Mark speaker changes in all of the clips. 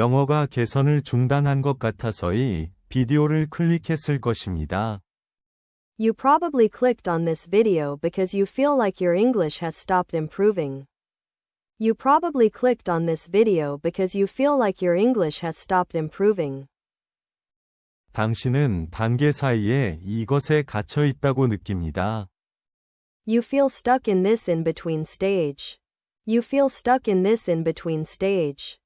Speaker 1: 영어가 개선을 중단한 것 같아서이 비디오를 클릭했을 것입니다.
Speaker 2: You probably clicked on this video because you feel like your English has stopped improving. You probably clicked on this video because you feel like your English has stopped improving.
Speaker 1: 당신은 단계 사이에 이것에 갇혀 있다고 느낍니다.
Speaker 2: You feel stuck in this in-between stage. You feel stuck in this in-between stage.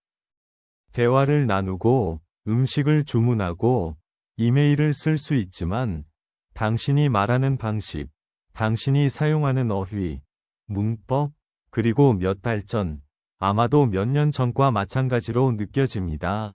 Speaker 1: 대화를 나누고 음식을 주문하고 이메일을 쓸 수 있지만 당신이 말하는 방식, 당신이 사용하는 어휘, 문법, 그리고 몇 달 전, 아마도 몇 년 전과 마찬가지로 느껴집니다.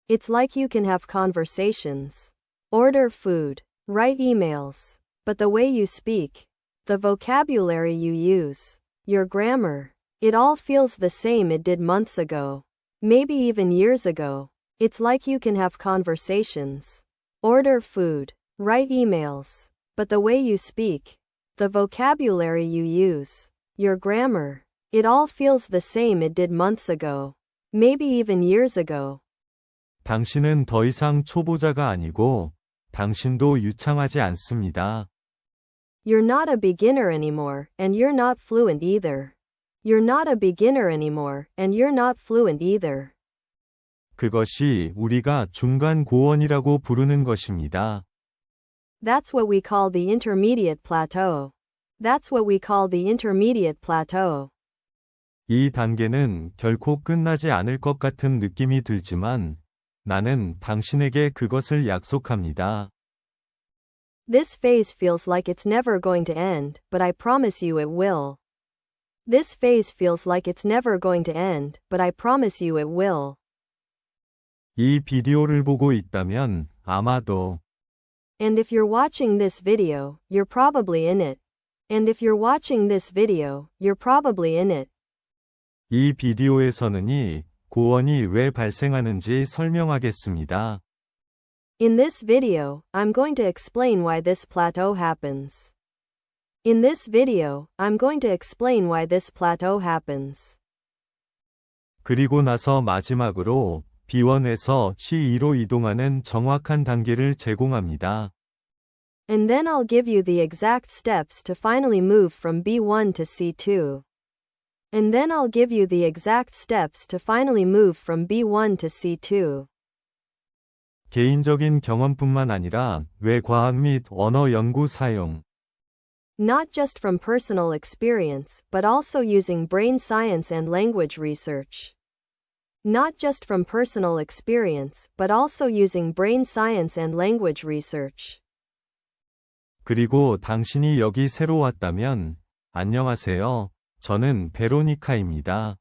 Speaker 2: It's like you can have conversations, order food, write emails, but the way you speak, the vocabulary you use, your grammar, it all feels the same it did months ago, maybe even years ago. It's like you can have conversations, order food, write emails, but the way you speak, the vocabulary you use, your grammar, it all feels the same it did months ago, maybe even years ago.
Speaker 1: 당신은 더 이상 초보자가 아니고 당신도 유창하지 않습니다.
Speaker 2: You're not a beginner anymore, and you're not fluent either. You're not a beginner anymore, and you're not fluent either.
Speaker 1: 그것이 우리가 중간 고원이라고 부르는 것입니다.
Speaker 2: That's what we call the intermediate plateau. That's what we call the intermediate plateau.
Speaker 1: 이 단계는 결코 끝나지 않을 것 같은 느낌이 들지만 나는 당신에게 그것을 약속합니다.
Speaker 2: This phase feels like it's never going to end, but I promise you it will. This phase feels like it's never going to end, but I promise you it will.
Speaker 1: 이 비디오를 보고 있다면 아마도
Speaker 2: And if you're watching this video, you're probably in it. And if you're watching this video, you're probably in it.
Speaker 1: 이 비디오에서는 이 고원이 왜 발생하는지 설명하겠습니다.
Speaker 2: In this video, I'm going to explain why this plateau happens. In this video, I'm going to explain why this plateau happens.
Speaker 1: 그리고 나서 마지막으로 B1에서 C2로 이동하는 정확한 단계를 제공합니다.
Speaker 2: And then I'll give you the exact steps to finally move from B1 to C2. And then I'll give you the exact steps to finally move from B1 to C2.
Speaker 1: 개인적인 경험뿐만 아니라 외과학 및 언어 연구 사용.
Speaker 2: Not just from personal experience, but also using brain science and language research. Not just from personal experience, but also using brain science and language research.
Speaker 1: 그리고 당신이 여기 새로 왔다면 안녕하세요. 저는 베로니카입니다.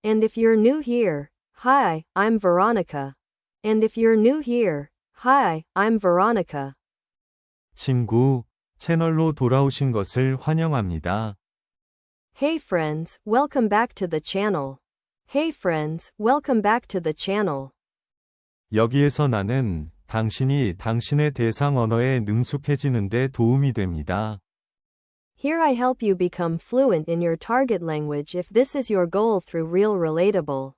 Speaker 2: And if you're new here, hi, I'm Veronica. And if you're new here, hi, I'm Veronica.
Speaker 1: 친구, 채널로 돌아오신 것을 환영합니다.
Speaker 2: Hey friends, welcome back to the channel. Hey friends, welcome back to the channel.
Speaker 1: 여기에서 나는 당신이 당신의 대상 언어에 능숙해지는 데 도움이 됩니다.
Speaker 2: Here I help you become fluent in your target language if this is your goal through real relatable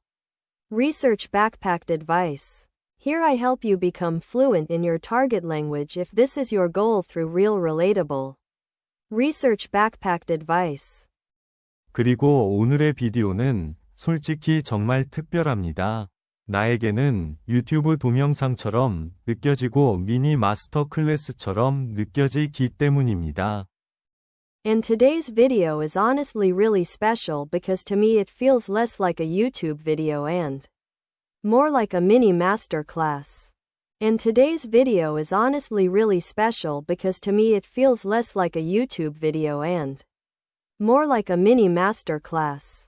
Speaker 2: research backpacked advice. Here I help you become fluent in your target language if this is your goal through real relatable research backpacked advice.
Speaker 1: 그리고 오늘의 비디오는 솔직히 정말 특별합니다. 나에게는 유튜브 동영상처럼 느껴지고 미니 마스터 클래스처럼 느껴지기 때문입니다.
Speaker 2: And today's video is honestly really special because to me it feels less like a YouTube video and more like a mini master class. And today's video is honestly really special because to me it feels less like a YouTube video and more like a mini master class.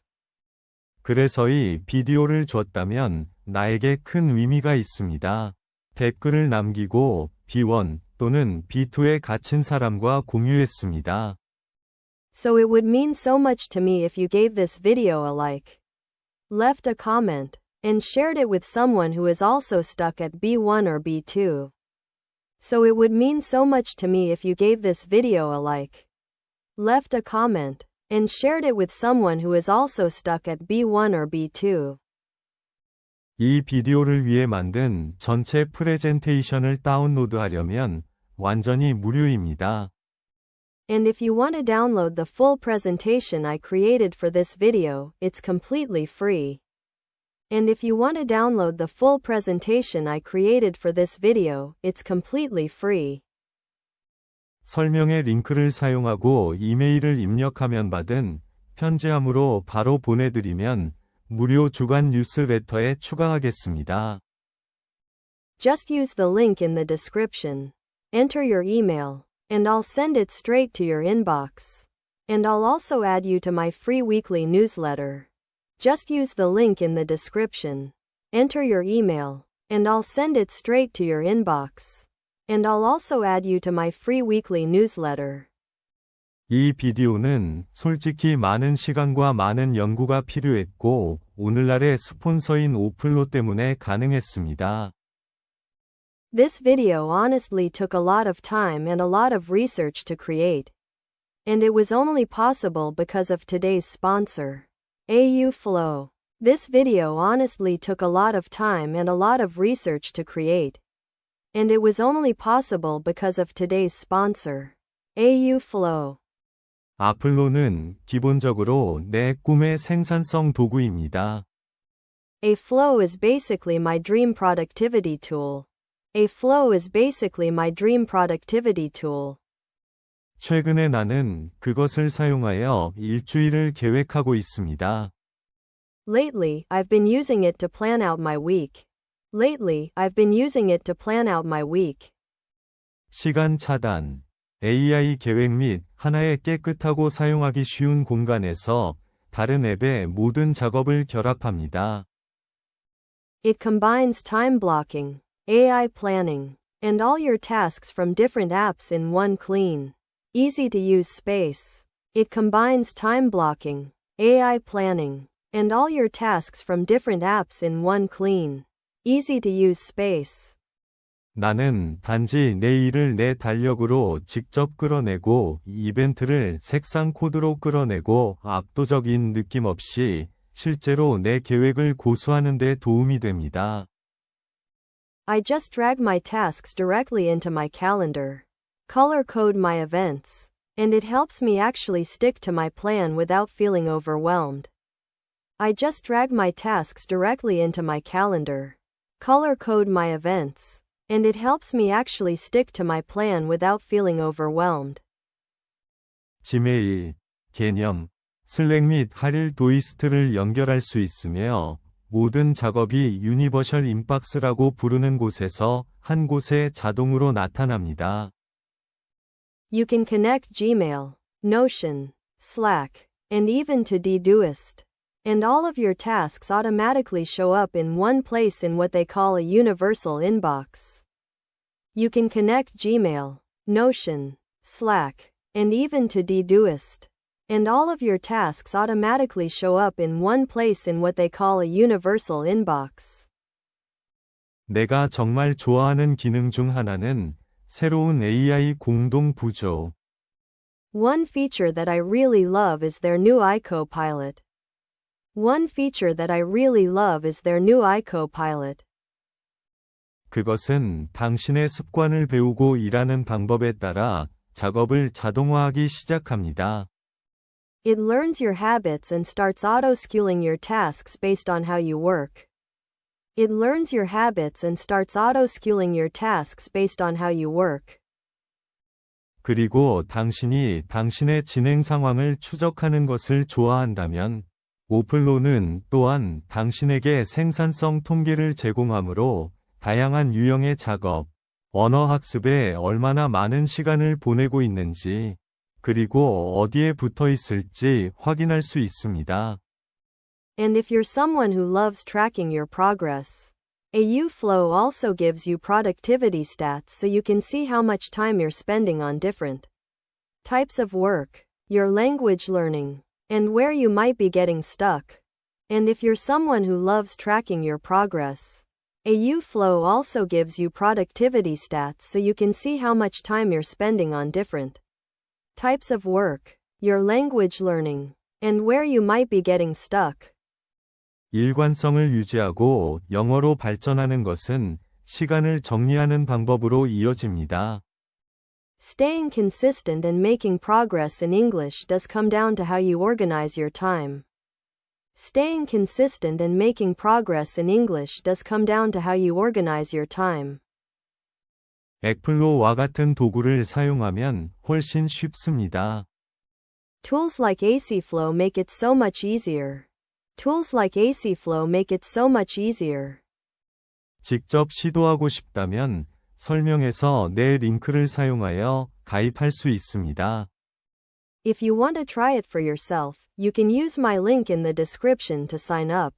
Speaker 1: 그래서 이 비디오를 줬다면 나에게 큰 의미가 있습니다. 댓글을 남기고 B1 또는 B2에 갇힌 사람과 공유했습니다.
Speaker 2: So it would mean so much to me if you gave this video a like, left a comment, and shared it with someone who is also stuck at B1 or B2. So it would mean so much to me if you gave this video a like, left a comment, and shared it with someone who is also stuck at B1 or B2.
Speaker 1: 이 비디오를 위해 만든 전체 프레젠테이션을 다운로드하려면 완전히 무료입니다.
Speaker 2: And if you want to download the full presentation I created for this video, it's completely free. And if you want to download the full presentation I created for this video, it's completely free.
Speaker 1: 설명의 링크를 사용하고 이메일을 입력하면 받은 편지함으로 바로 보내드리면 무료 주간 뉴스레터에 추가하겠습니다.
Speaker 2: Just use the link in the description. Enter your email, and I'll send it straight to your inbox. And I'll also add you to my free weekly newsletter. Just use the link in the description. Enter your email, and I'll send it straight to your inbox. And I'll also add you to my free weekly newsletter.
Speaker 1: 이 비디오는 솔직히 많은 시간과 많은 연구가 필요했고 오늘날의 스폰서인 오플로 때문에 가능했습니다.
Speaker 2: This video honestly took a lot of time and a lot of research to create. And it was only possible because of today's sponsor, AU Flow. This video honestly took a lot of time and a lot of research to create. And it was only possible because of today's sponsor, AU Flow.
Speaker 1: 아플로는 기본적으로 내 꿈의 생산성 도구입니다.
Speaker 2: A Flow is basically my dream productivity tool. A Flow is basically my dream productivity tool.
Speaker 1: 최근에 나는 그것을 사용하여 일주일을 계획하고 있습니다.
Speaker 2: Lately, I've been using it to plan out my week. Lately, I've been using it to plan out my week.
Speaker 1: 시간 차단. AI 계획 및 하나의 깨끗하고 사용하기 쉬운 공간에서 다른 앱의 모든 작업을 결합합니다.
Speaker 2: It combines time blocking, AI planning, and all your tasks from different apps in one clean, easy to use space. It combines time blocking, AI planning, and all your tasks from different apps in one clean, easy to use space.
Speaker 1: 나는 단지 내 일을 내 달력으로 직접 끌어내고 이벤트를 색상 코드로 끌어내고 압도적인 느낌 없이 실제로 내 계획을 고수하는 데 도움이 됩니다.
Speaker 2: I just drag my tasks directly into my calendar, color code my events, and it helps me actually stick to my plan without feeling overwhelmed. I just drag my tasks directly into my calendar, color code my events, and it helps me actually stick to my plan without feeling overwhelmed.
Speaker 1: 지메일, 개념, 슬랙 및 하릴 도이스트를 연결할 수 있으며 모든 작업이 유니버셜 인박스라고 부르는 곳에서 한 곳에 자동으로 나타납니다.
Speaker 2: You can connect Gmail, Notion, Slack, and even to Todoist. And all of your tasks automatically show up in one place in what they call a universal inbox. You can connect Gmail, Notion, Slack, and even to Todoist. And all of your tasks automatically show up in one place in what they call a universal inbox.
Speaker 1: 내가 정말 좋아하는 기능 중 하나는 새로운 AI 공동 부조.
Speaker 2: One feature that I really love is their new iCopilot. One feature that I really love is their new iCopilot.
Speaker 1: 그것은 당신의 습관을 배우고 일하는 방법에 따라 작업을 자동화하기 시작합니다.
Speaker 2: It learns your habits and starts auto-scaling your tasks based on how you work. It learns your habits and starts auto-scaling your tasks based on how you work.
Speaker 1: 그리고 당신이 당신의 진행 상황을 추적하는 것을 좋아한다면 오플로는 또한 당신에게 생산성 통계를 제공하므로 다양한 유형의 작업, 언어 학습에 얼마나 많은 시간을 보내고 있는지, 그리고 어디에 붙어 있을지 확인할 수 있습니다.
Speaker 2: And if you're someone who loves tracking your progress, AUFlow also gives you productivity stats so you can see how much time you're spending on different types of work, your language learning, and where you might be getting stuck. And if you're someone who loves tracking your progress, AUFlow also gives you productivity stats so you can see how much time you're spending on different types of work, your language learning, and where you might be getting stuck.
Speaker 1: 일관성을 유지하고 영어로 발전하는 것은 시간을 정리하는 방법으로 이어집니다.
Speaker 2: Staying consistent and making progress in English does come down to how you organize your time. Staying consistent and making progress in English does come down to how you organize your time.
Speaker 1: 엑플로와 같은 도구를 사용하면 훨씬 쉽습니다.
Speaker 2: Tools like ACFlow make it so much easier. Tools like ACFlow make it so much easier.
Speaker 1: 직접 시도하고 싶다면 설명에서 내 링크를 사용하여 가입할 수 있습니다.
Speaker 2: If you want to try it for yourself, you can use my link in the description to sign up.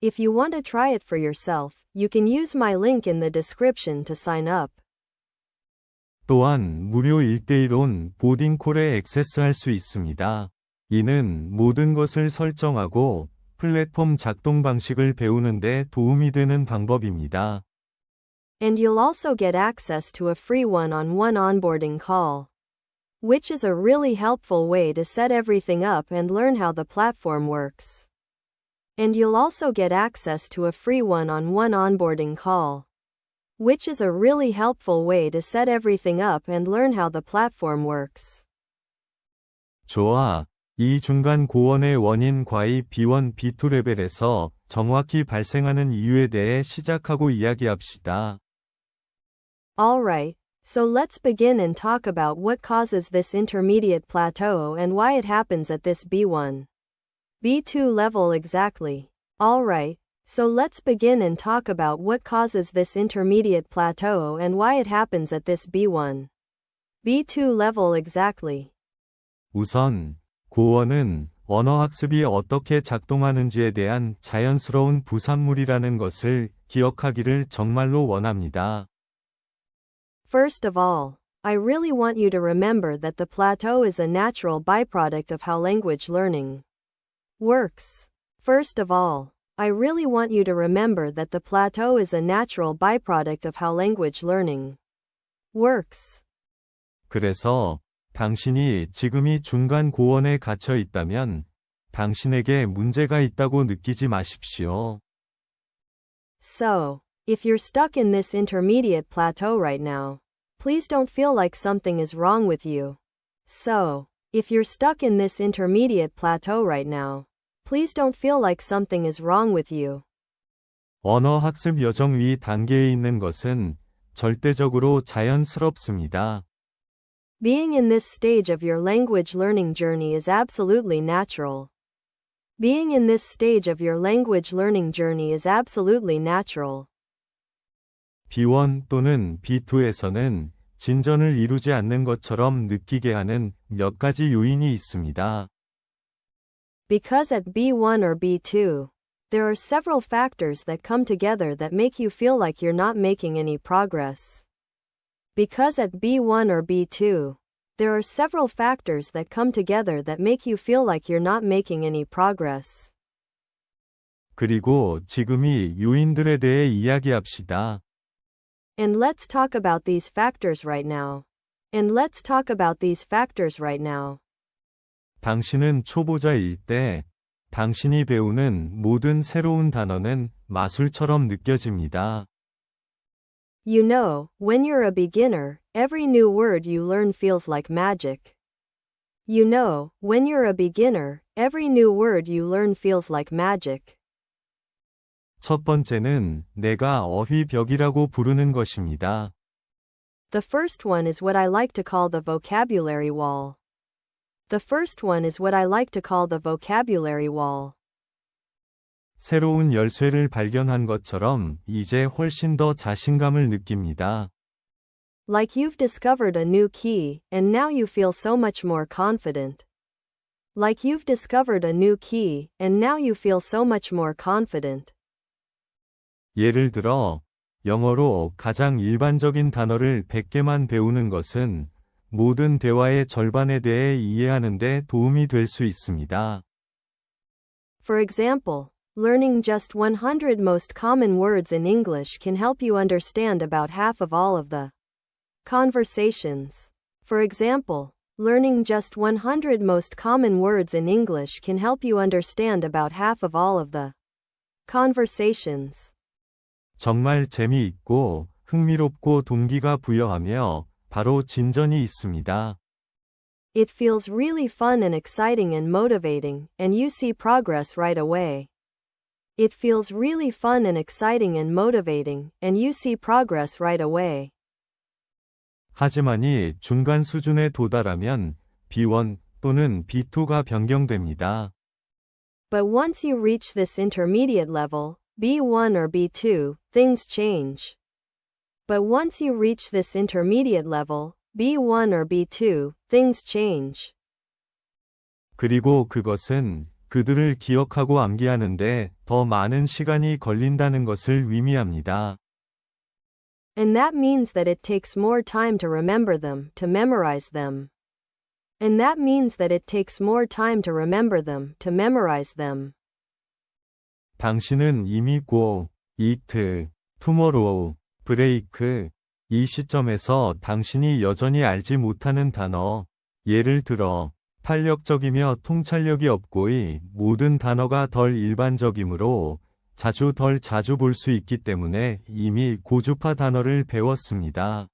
Speaker 2: If you want to try it for yourself, you can use my link in the description to sign up.
Speaker 1: 또한 무료 1:1온 보딩콜에 액세스할 수 있습니다. 이는 모든 것을 설정하고 플랫폼 작동 방식을 배우는 데 도움이 되는 방법입니다.
Speaker 2: And you'll also get access to a free one-on-one onboarding call, which is a really helpful way to set everything up and learn how the platform works. And you'll also get access to a free one-on-one onboarding call, which is a really helpful way to set everything up and learn how the platform works.
Speaker 1: 좋아. 이 중간 고원의 원인 과이 B1, B2 레벨에서 정확히 발생하는 이유에 대해 시작하고 이야기합시다.
Speaker 2: Alright, so let's begin and talk about what causes this intermediate plateau and why it happens at this B1, B2 level exactly. Alright, so let's begin and talk about what causes this intermediate plateau and why it happens at this B1, B2 level exactly.
Speaker 1: 우선 고원은 언어학습이 어떻게 작동하는지에 대한 자연스러운 부산물이라는 것을 기억하기를 정말로 원합니다.
Speaker 2: First of all, I really want you to remember that the plateau is a natural byproduct of how language learning works. First of all, I really want you to remember that the plateau is a natural byproduct of how language learning works.
Speaker 1: 그래서 당신이 지금이 중간 고원에 갇혀 있다면 당신에게 문제가 있다고 느끼지 마십시오.
Speaker 2: So, if you're stuck in this intermediate plateau right now, please don't feel like something is wrong with you. So, if you're stuck in this intermediate plateau right now, please don't feel like something is wrong with you.
Speaker 1: 언어 학습 여정 위 단계에 있는 것은 절대적으로 자연스럽습니다.
Speaker 2: Being in this stage of your language learning journey is absolutely natural. Being in this stage of your language learning journey is absolutely natural.
Speaker 1: B1 또는 B2에서는 진전을 이루지 않는 것처럼 느끼게 하는 몇 가지 요인이 있습니다.
Speaker 2: Because at B1 or B2, there are several factors that come together that make you feel like you're not making any progress. Because at B1 or B2, there are several factors that come together that make you feel like you're not making any progress.
Speaker 1: 그리고 지금이 요인들에 대해 이야기합시다.
Speaker 2: And let's talk about these factors right now. And let's talk about these factors right now.
Speaker 1: 당신은 초보자일 때 당신이 배우는 모든 새로운 단어는 마술처럼 느껴집니다.
Speaker 2: You know, when you're a beginner, every new word you learn feels like magic. You know, when you're a beginner, every new word you learn feels like magic.
Speaker 1: 첫 번째는 내가 어휘벽이라고 부르는 것입니다.
Speaker 2: The first one is what I like to call the vocabulary wall. The first one is what I like to call the vocabulary wall.
Speaker 1: 새로운 열쇠를 발견한 것처럼 이제 훨씬 더 자신감을 느낍니다.
Speaker 2: Like you've discovered a new key, and now you feel so much more confident. Like you've discovered a new key, and now you feel so much more confident.
Speaker 1: 예를 들어, 영어로 가장 일반적인 단어를 100개만 배우는 것은 모든 대화의 절반에 대해 이해하는 데 도움이 될 수 있습니다.
Speaker 2: For example, learning just 100 most common words in English can help you understand about half of all of the conversations. For example, learning just 100 most common words in English can help you understand about half of all of the Conversations.
Speaker 1: 정말 재미있고 흥미롭고 동기가 부여하며 바로 진전이 있습니다.
Speaker 2: It feels really fun and exciting and motivating, and you see progress right away. It feels really fun and exciting and motivating, and you see progress right away.
Speaker 1: 하지만이 중간 수준에 도달하면 B1 또는 B2가 변경됩니다.
Speaker 2: But once you reach this intermediate level, B1 or B2, things change. But once you reach this intermediate level, B1 or B2, things change.
Speaker 1: 그리고 그것은 그들을 기억하고 암기하는데 더 많은 시간이 걸린다는 것을 의미합니다.
Speaker 2: And that means that it takes more time to remember them, to memorize them. And that means that it takes more time to remember them, to memorize them.
Speaker 1: 당신은 이미 go, eat, tomorrow, break, 이 시점에서 당신이 여전히 알지 못하는 단어, 예를 들어 탄력적이며 통찰력이 없고의 모든 단어가 덜 일반적이므로 덜 자주 볼 수 있기 때문에 이미 고주파 단어를 배웠습니다.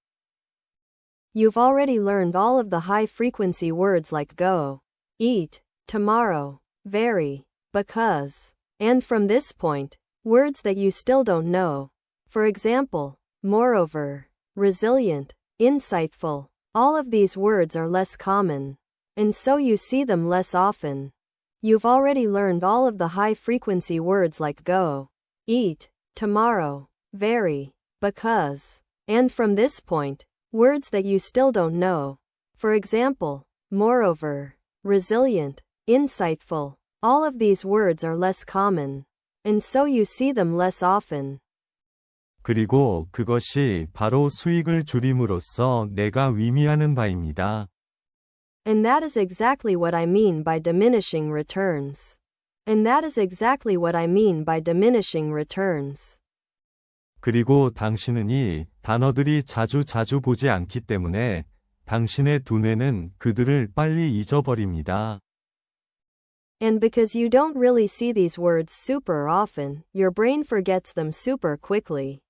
Speaker 2: You've already learned all of the high-frequency words like go, eat, tomorrow, very, because, and from this point, words that you still don't know. For example, moreover, resilient, insightful. All of these words are less common, and so you see them less often. You've already learned all of the high-frequency words like go, eat, tomorrow, very, because, and from this point, words that you still don't know. For example, moreover, resilient, insightful. All of these words are less common, and so you see them less often.
Speaker 1: 그리고 그것이 바로 수익을 줄임으로써 내가 의미하는 바입니다.
Speaker 2: And that is exactly what I mean by diminishing returns. And that is exactly what I mean by diminishing returns.
Speaker 1: 그리고 당신은 이 단어들이 자주 보지 않기 때문에 당신의 두뇌는 그들을 빨리 잊어버립니다.
Speaker 2: And because you don't really see these words super often, your brain forgets them super quickly.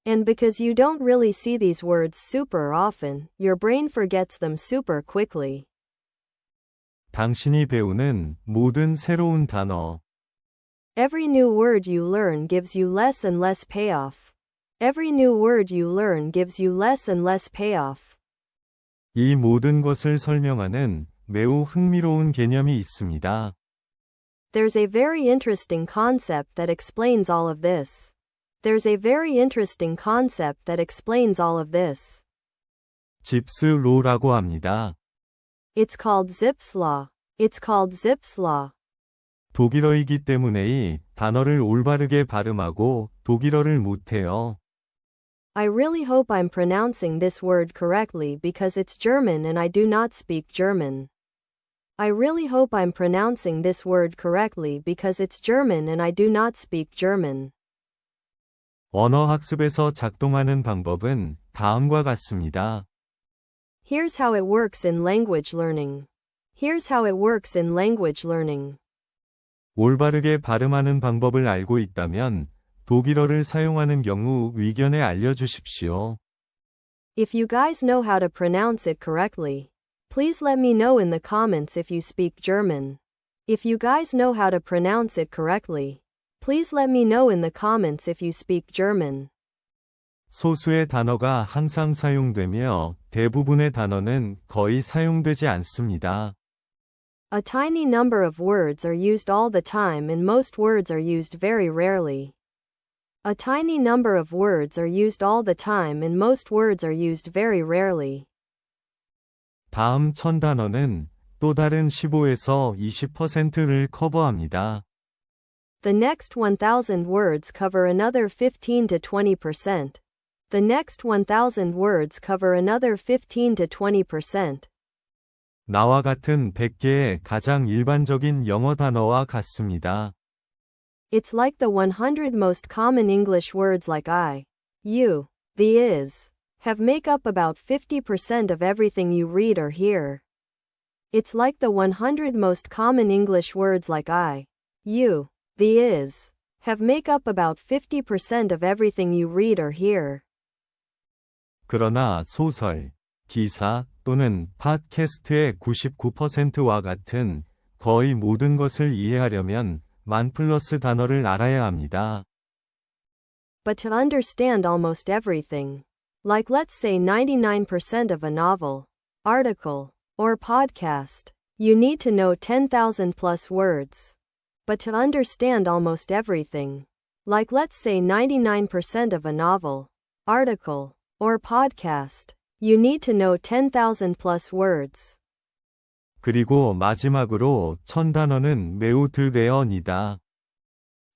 Speaker 2: And because you don't really see these words super often, your brain forgets them super quickly.
Speaker 1: 당신이 배우는 모든 새로운 단어,
Speaker 2: Every new word you learn gives you less and less payoff. Every new word you learn gives you less and less payoff.
Speaker 1: 이 모든 것을 설명하는 매우 흥미로운 개념이 있습니다.
Speaker 2: There's a very interesting concept that explains all of this. There's a very interesting concept that explains all of this.
Speaker 1: 집스 로라고 합니다.
Speaker 2: It's called Zipf's law. It's called Zipf's law.
Speaker 1: 독일어이기 때문에 이 단어를 올바르게 발음하고 독일어를 못해요.
Speaker 2: I really hope I'm pronouncing this word correctly because it's German and I do not speak German. I really hope I'm pronouncing this word correctly because it's German and I do not speak German.
Speaker 1: 언어 학습에서 작동하는 방법은 다음과 같습니다.
Speaker 2: Here's how it works in language learning. Here's how it works in language learning.
Speaker 1: 올바르게 발음하는 방법을 알고 있다면 독일어를 사용하는 경우 의견에 알려주십시오.
Speaker 2: If you guys know how to pronounce it correctly, please let me know in the comments if you speak German. If you guys know how to pronounce it correctly, please let me know in the comments if you speak German.
Speaker 1: 소수의 단어가 항상 사용되며 대부분의 단어는 거의 사용되지 않습니다.
Speaker 2: A tiny number of words are used all the time and most words are used very rarely. A tiny number of words are used all the time and most words are used very rarely.
Speaker 1: 다음 1000단어는 또 다른 15에서 20%를 커버합니다.
Speaker 2: The next 1,000 words cover another 15 to 20%. The next 1,000 words cover another 15 to 20%.
Speaker 1: 나와 같은 100개의 가장 일반적인 영어 단어와 같습니다.
Speaker 2: It's like the 100 most common English words like I, you, the is, have make up about 50% of everything you read or hear. It's like the 100 most common English words like I, you, the is, have make up about 50% of everything you read or hear.
Speaker 1: 그러나 소설, 기사 또는 팟캐스트의 99%와 같은 거의 모든 것을 이해하려면 1000+ 단어를 알아야 합니다.
Speaker 2: But to understand almost everything, like let's say 99% of a novel, article, or podcast, you need to know 10,000 plus words. But to understand almost everything, like let's say 99% of a novel, article, or podcast, you need to know 10,000 plus words.
Speaker 1: 그리고 마지막으로 1000단어는 매우 드레어니다.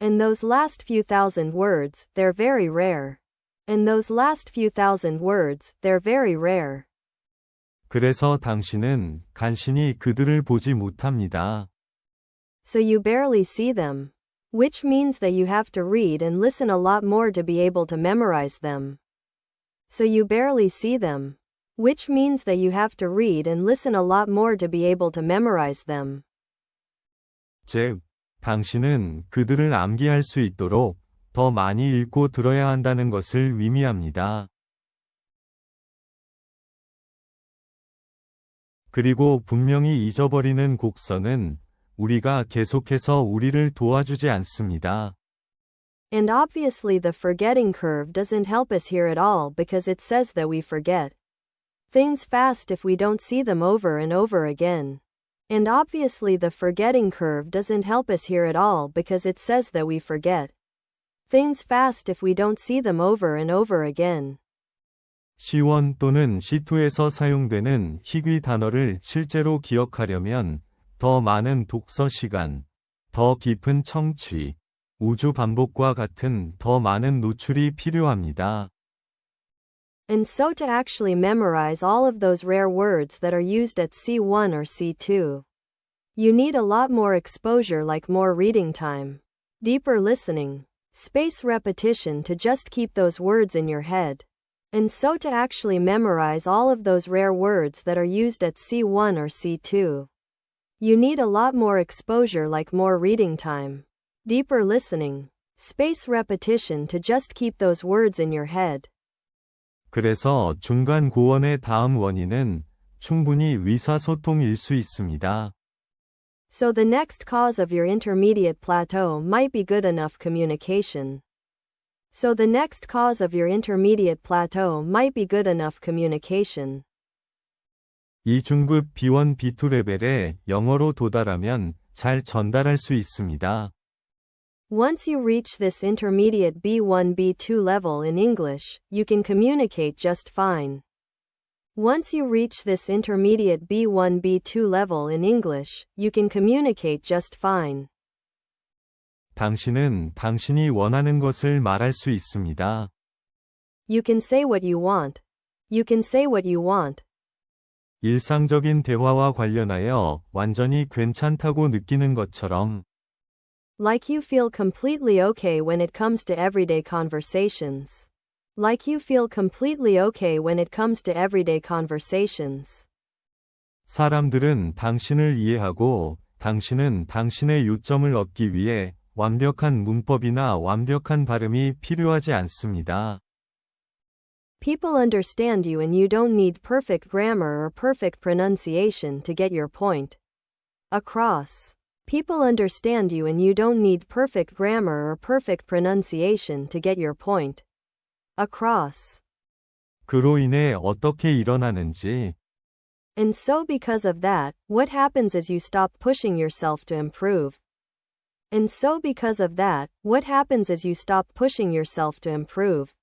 Speaker 2: And those last few thousand words, they're very rare. And those last few thousand words, they're very rare.
Speaker 1: 그래서 당신은 간신히 그들을 보지 못합니다.
Speaker 2: So you barely see them. Which means that you have to read and listen a lot more to be able to memorize them. So you barely see them. Which means that you have to read and listen a lot more to be able to memorize them.
Speaker 1: 즉, 당신은 그들을 암기할 수 있도록 더 많이 읽고 들어야 한다는 것을 의미합니다. 그리고 분명히 잊어버리는 곡선은 우리가 계속해서 우리를 도와주지 않습니다.
Speaker 2: And obviously the forgetting curve doesn't help us here at all because it says that we forget things fast if we don't see them over and over again. And obviously the forgetting curve doesn't help us here at all because it says that we forget things fast if we don't see them over and over again.
Speaker 1: C1 또는 C2에서 사용되는 희귀 단어를 실제로 기억하려면 더 많은 독서 시간, 더 깊은 청취, 우주 반복과 같은 더 많은 노출이 필요합니다.
Speaker 2: And so to actually memorize all of those rare words that are used at C1 or C2, you need a lot more exposure, like more reading time, deeper listening, space repetition to just keep those words in your head. And so to actually memorize all of those rare words that are used at C1 or C2, you need a lot more exposure, like more reading time, deeper listening, space repetition to just keep those words in your head.
Speaker 1: 그래서 중간 고원의 다음 원인은 충분히 의사소통일 수 있습니다.
Speaker 2: So the next cause of your intermediate plateau might be good enough communication. So the next cause of your intermediate plateau might be good enough communication.
Speaker 1: 이 중급 B1, B2 레벨에 영어로 도달하면 잘 전달할 수 있습니다.
Speaker 2: Once you reach this intermediate B1, B2 level in English, you can communicate just fine. Once you reach this intermediate B1, B2 level in English, you can communicate just fine.
Speaker 1: 당신은 당신이 원하는 것을 말할 수 있습니다.
Speaker 2: You can say what you want. You can say what you want.
Speaker 1: 일상적인 대화와 관련하여 완전히 괜찮다고 느끼는 것처럼
Speaker 2: Like you feel completely okay when it comes to everyday conversations. Like you feel completely okay when it comes to everyday conversations.
Speaker 1: 사람들은 당신을 이해하고 당신은 당신의 요점을 얻기 위해 완벽한 문법이나 완벽한 발음이 필요하지 않습니다.
Speaker 2: People understand you and you don't need perfect grammar or perfect pronunciation to get your point across. People understand you and you don't need perfect grammar or perfect pronunciation to get your point across.
Speaker 1: 그로 인해 어떻게 일어나는지
Speaker 2: And so because of that, what happens is you stop pushing yourself to improve. And so because of that, what happens is you stop pushing yourself to improve.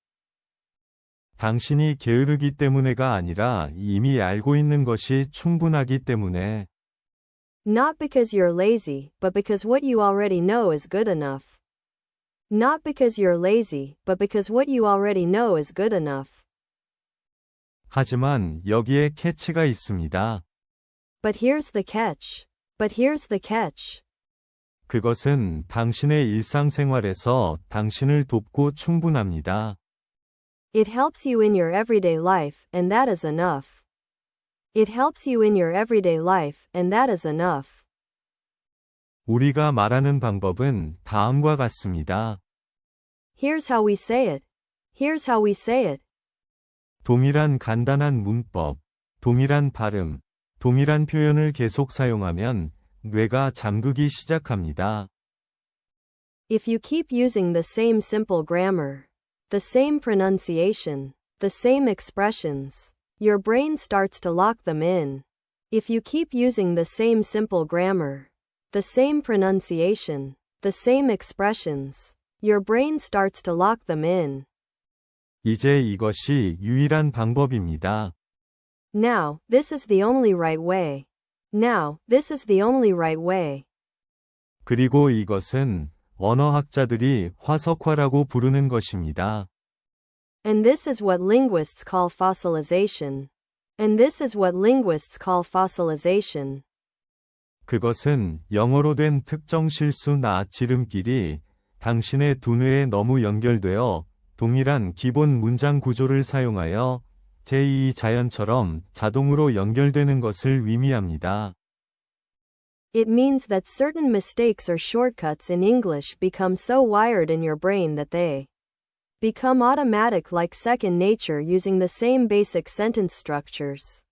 Speaker 1: 당신이 게으르기 때문에가 아니라 이미 알고 있는 것이 충분하기 때문에
Speaker 2: Not because you're lazy, but because what you already know is good enough. Not because you're lazy, but because what you already know is good enough.
Speaker 1: 하지만 여기에 캐치가 있습니다.
Speaker 2: But here's the catch. But here's the catch.
Speaker 1: 그것은 당신의 일상생활에서 당신을 돕고 충분합니다.
Speaker 2: It helps you in your everyday life, and that is enough. It helps you in your everyday life, and that is enough.
Speaker 1: 우리가 말하는 방법은 다음과 같습니다.
Speaker 2: Here's how we say it. Here's how we say it.
Speaker 1: 동일한 간단한 문법, 동일한 발음, 동일한 표현을 계속 사용하면 뇌가 잠그기 시작합니다.
Speaker 2: If you keep using the same simple grammar, the same pronunciation, the same expressions, your brain starts to lock them in. If you keep using the same simple grammar, the same pronunciation, the same expressions, your brain starts to lock them in.
Speaker 1: 이제 이것이 유일한 방법입니다.
Speaker 2: Now, this is the only right way. Now, this is the only right way.
Speaker 1: 그리고 이것은 언어학자들이 화석화라고 부르는 것입니다.
Speaker 2: And this is what linguists call fossilization. And this is what linguists call fossilization.
Speaker 1: 그것은 영어로 된 특정 실수나 지름길이 당신의 두뇌에 너무 연결되어 동일한 기본 문장 구조를 사용하여 제2 자연처럼 자동으로 연결되는 것을 의미합니다.
Speaker 2: It means that certain mistakes or shortcuts in English become so wired in your brain that they become automatic like second nature using the same basic sentence structures.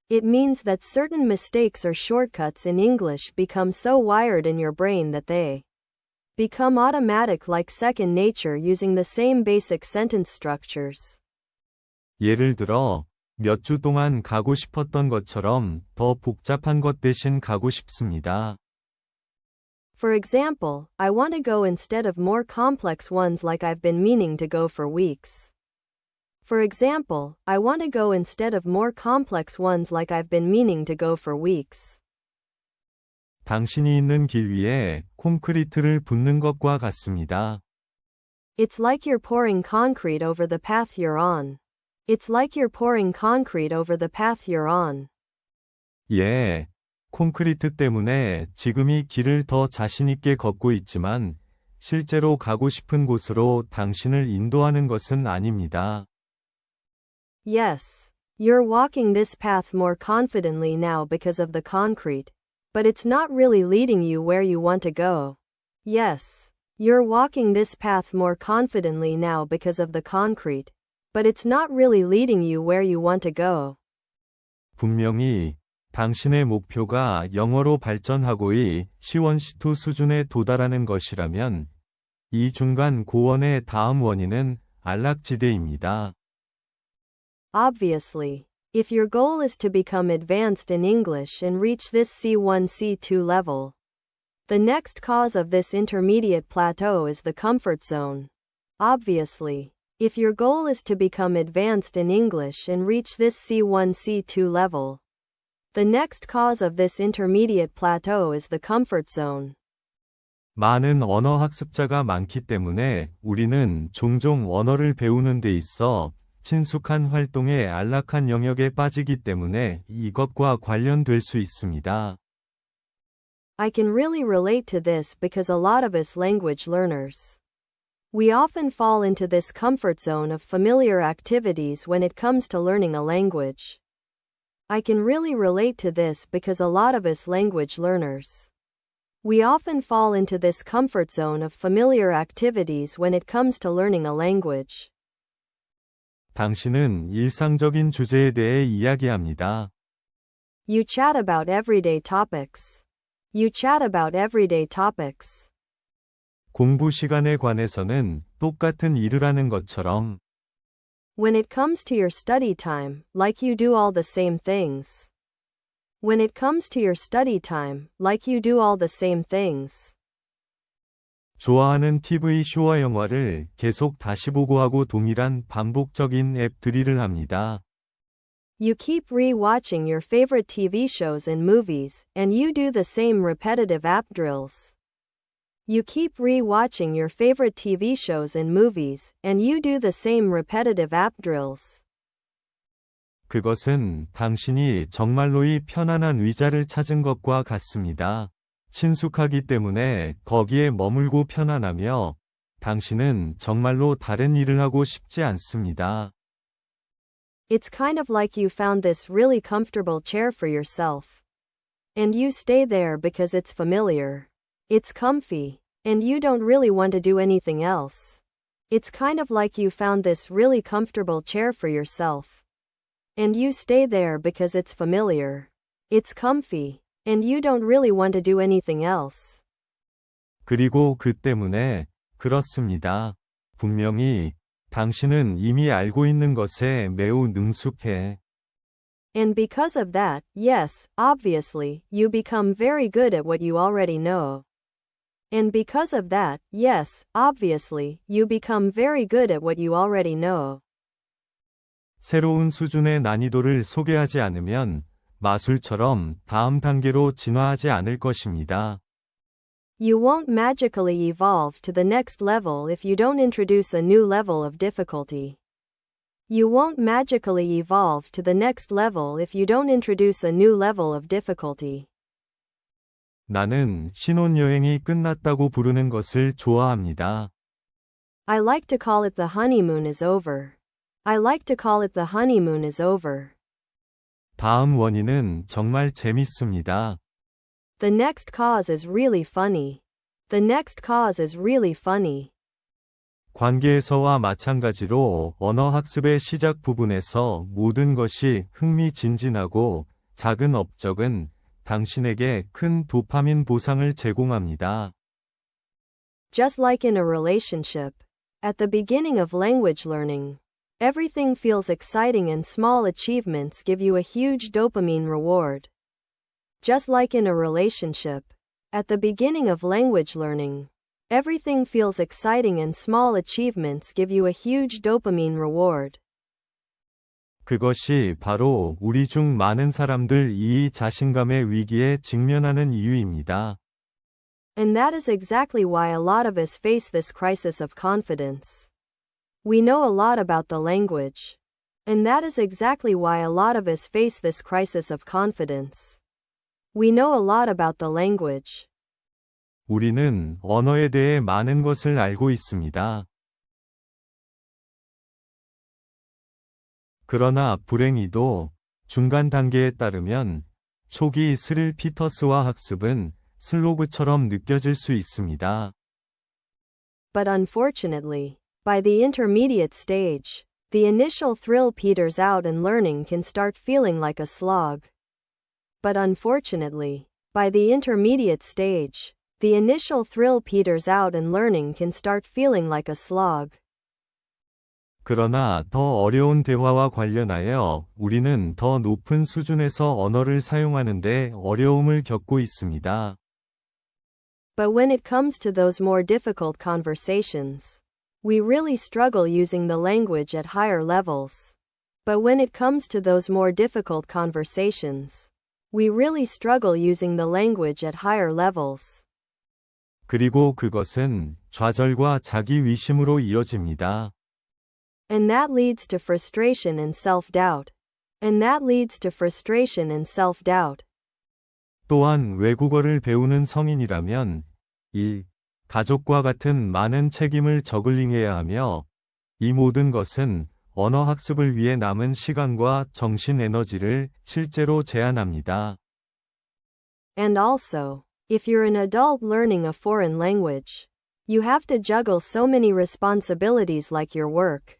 Speaker 2: It means that certain mistakes or shortcuts in English become so wired in your brain that they become automatic like second nature using the same basic sentence structures.
Speaker 1: 예를 들어, 몇 주 동안 가고 싶었던 것처럼 더 복잡한 것 대신 가고 싶습니다.
Speaker 2: For example, I want to go instead of more complex ones like I've been meaning to go for weeks. For example, I want to go instead of more complex ones like I've been meaning to go for weeks.
Speaker 1: 당신이 있는 길 위에 콘크리트를 붓는 것과 같습니다.
Speaker 2: It's like you're pouring concrete over the path you're on. It's like you're pouring concrete over the path you're on.
Speaker 1: 예, 콘크리트 때문에 지금이 길을 더 자신있게 걷고 있지만 실제로 가고 싶은 곳으로 당신을 인도하는 것은 아닙니다.
Speaker 2: Yes. You're walking this path more confidently now because of the concrete. But it's not really leading you where you want to go. Yes. You're walking this path more confidently now because of the concrete. But it's not really leading you where you want to go.
Speaker 1: 분명히 당신의 목표가 영어로 발전하고의 C1, C2 수준에 도달하는 것이라면 이 중간 고원의 다음 원인은 안락지대입니다.
Speaker 2: Obviously, if your goal is to become advanced in English and reach this C1, C2 level, the next cause of this intermediate plateau is the comfort zone. Obviously, if your goal is to become advanced in English and reach this C1, C2 level, the next cause of this intermediate plateau is the comfort zone.
Speaker 1: 많은 언어 학습자가 많기 때문에 우리는 종종 언어를 배우는 데 있어 친숙한 활동의 안락한 영역에 빠지기 때문에 이것과 관련될 수 있습니다.
Speaker 2: I can really relate to this because a lot of us language learners, we often fall into this comfort zone of familiar activities when it comes to learning a language. I can really relate to this because a lot of us language learners, we often fall into this comfort zone of familiar activities when it comes to learning a language.
Speaker 1: 당신은 일상적인 주제에 대해 이야기합니다.
Speaker 2: You chat about everyday topics. You chat about everyday topics.
Speaker 1: 공부 시간에 관해서는 똑같은 일을 하는 것처럼
Speaker 2: When it comes to your study time, like you do all the same things. When it comes to your study time, like you do all the same things.
Speaker 1: 좋아하는 TV 쇼와 영화를 계속 다시 보고 하고 동일한 반복적인 앱 드릴을 합니다.
Speaker 2: You keep re-watching your favorite TV shows and movies, and you do the same repetitive app drills. You keep re-watching your favorite TV shows and movies, and you do the same repetitive app drills.
Speaker 1: 그것은 당신이 정말로의 편안한 의자를 찾은 것과 같습니다. 친숙하기 때문에 거기에 머물고 편안하며 당신은 정말로 다른 일을 하고 싶지 않습니다.
Speaker 2: It's kind of like you found this really comfortable chair for yourself. And you stay there because it's familiar. It's comfy, and you don't really want to do anything else. It's kind of like you found this really comfortable chair for yourself. And you stay there because it's familiar. It's comfy, and you don't really want to do anything else.
Speaker 1: 그리고 그 때문에, 그렇습니다. 분명히, 당신은 이미 알고 있는 것에 매우 능숙해.
Speaker 2: And because of that, yes, obviously, you become very good at what you already know. And because of that, yes, obviously, you become very good at what you already know.
Speaker 1: 새로운 수준의 난이도를 소개하지 않으면, 마술처럼 다음 단계로 진화하지 않을 것입니다.
Speaker 2: You won't magically evolve to the next level if you don't introduce a new level of difficulty. You won't magically evolve to the next level if you don't introduce a new level of difficulty.
Speaker 1: 나는 신혼여행이 끝났다고 부르는 것을 좋아합니다.
Speaker 2: I like to call it the honeymoon is over. I like to call it the honeymoon is over.
Speaker 1: 다음 원인은 정말 재밌습니다.
Speaker 2: The next cause is really funny. The next cause is really funny.
Speaker 1: 관계에서와 마찬가지로 언어 학습의 시작 부분에서 모든 것이 흥미진진하고 작은 업적은 당신에게 큰 도파민 보상을 제공합니다.
Speaker 2: Just like in a relationship, at the beginning of language learning, everything feels exciting and small achievements give you a huge dopamine reward. Just like in a relationship, at the beginning of language learning, everything feels exciting and small achievements give you a huge dopamine reward.
Speaker 1: 그것이 바로 우리 중 많은 사람들이 자신감의 위기에 직면하는 이유입니다.
Speaker 2: And that is exactly why a lot of us face this crisis of confidence. We know a lot about the language. And that is exactly why a lot of us face this crisis of confidence. We know a lot about the language.
Speaker 1: 우리는 언어에 대해 많은 것을 알고 있습니다. 그러나 불행히도 중간 단계에 따르면 초기 스릴 피터스와 학습은 슬로그처럼 느껴질 수 있습니다.
Speaker 2: But unfortunately, by the intermediate stage, the initial thrill peters out and learning can start feeling like a slog. But unfortunately, by the intermediate stage, the initial thrill peters out and learning can start feeling like a slog.
Speaker 1: 그러나 더 어려운 대화와 관련하여 우리는 더 높은 수준에서 언어를 사용하는데 어려움을 겪고 있습니다.
Speaker 2: But when it comes to those more difficult conversations, we really struggle using the language at higher levels. But when it comes to those more difficult conversations, we really struggle using the language at higher levels.
Speaker 1: 그리고 그것은 좌절과 자기 위심으로 이어집니다.
Speaker 2: And that leads to frustration and self-doubt. And that leads to frustration and self-doubt.
Speaker 1: 또한 외국어를 배우는 성인이라면 1. 가족과 같은 많은 책임을 저글링해야 하며 이 모든 것은 언어 학습을 위해 남은 시간과 정신 에너지를 실제로 제한합니다.
Speaker 2: And also, if you're an adult learning a foreign language, you have to juggle so many responsibilities like your work,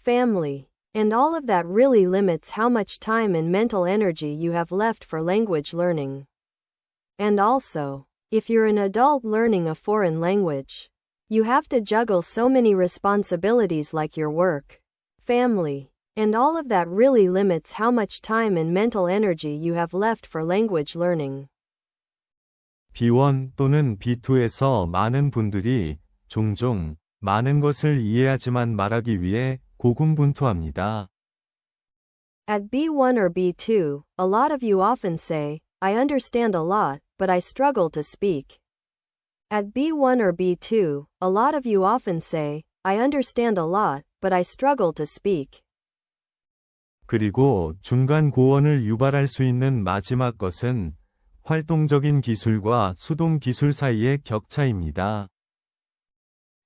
Speaker 2: family, and all of that really limits how much time and mental energy you have left for language learning. And also, if you're an adult learning a foreign language, you have to juggle so many responsibilities like your work, family, and all of that really limits how much time and mental energy you have left for language learning.
Speaker 1: B1 또는 B2에서 많은 분들이 종종 많은 것을 이해하지만 말하기 위해 고군분투합니다.
Speaker 2: At B1 or B2, a lot of you often say, I understand a lot, but I struggle to speak. At B1 or B2, a lot of you often say, I understand a lot, but I struggle to speak.
Speaker 1: 그리고 중간 고언을 유발할 수 있는 마지막 것은 활동적인 기술과 수동 기술 사이의 격차입니다.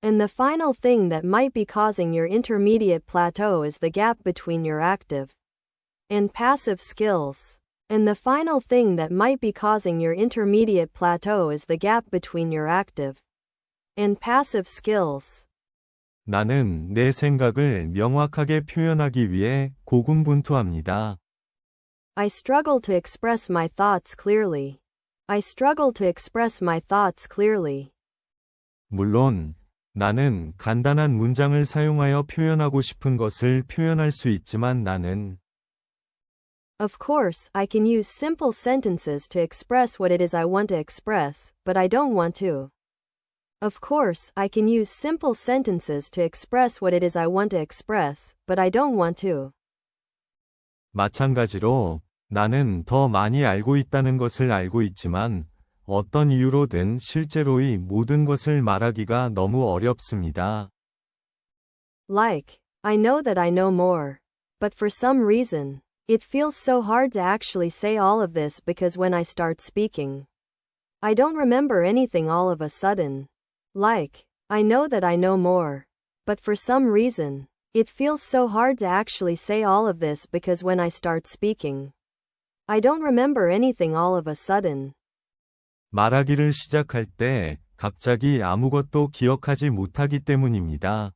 Speaker 2: And the final thing that might be causing your intermediate plateau is the gap between your active and passive skills. And the final thing that might be causing your intermediate plateau is the gap between your active and passive skills.
Speaker 1: 나는 내 생각을 명확하게 표현하기 위해 고군분투합니다.
Speaker 2: I struggle to express my thoughts clearly. I struggle to express my thoughts clearly.
Speaker 1: 물론, 나는 간단한 문장을 사용하여 표현하고 싶은 것을 표현할 수 있지만 나는
Speaker 2: Of course, I can use simple sentences to express what it is I want to express, but I don't want to. Of course, I can use simple sentences to express what it is I want to express, but I don't want to.
Speaker 1: 마찬가지로 나는 더 많이 알고 있다는 것을 알고 있지만 어떤 이유로든 실제로의 모든 것을 말하기가 너무 어렵습니다.
Speaker 2: Like, I know that I know more. But for some reason, it feels so hard to actually say all of this because when I start speaking, I don't remember anything all of a sudden. Like, I know that I know more. But for some reason, it feels so hard to actually say all of this because when I start speaking, I don't remember anything all of a sudden.
Speaker 1: 말하기를 시작할 때 갑자기 아무것도 기억하지 못하기 때문입니다.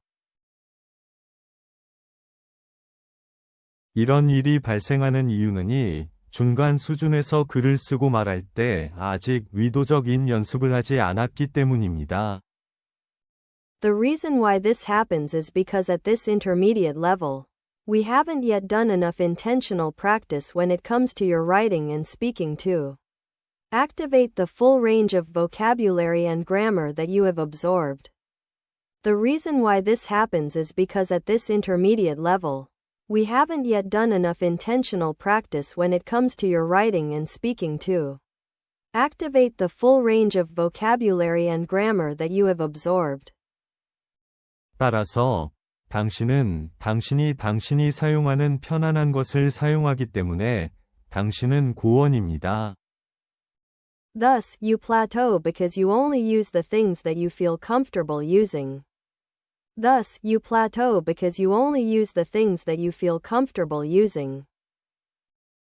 Speaker 1: 이런 일이 발생하는 이유는 중간 수준에서 글을 쓰고 말할 때 아직 의도적인 연습을 하지 않았기 때문입니다.
Speaker 2: The reason why this happens is because at this intermediate level, we haven't yet done enough intentional practice when it comes to your writing and speaking to activate the full range of vocabulary and grammar that you have absorbed. The reason why this happens is because at this intermediate level, we haven't yet done enough intentional practice when it comes to your writing and speaking to activate the full range of vocabulary and grammar that you have absorbed.
Speaker 1: 따라서 당신은 당신이 사용하는 편안한 것을 사용하기 때문에 당신은 고원입니다.
Speaker 2: Thus, you plateau because you only use the things that you feel comfortable using. Thus, you plateau because you only use the things that you feel comfortable using.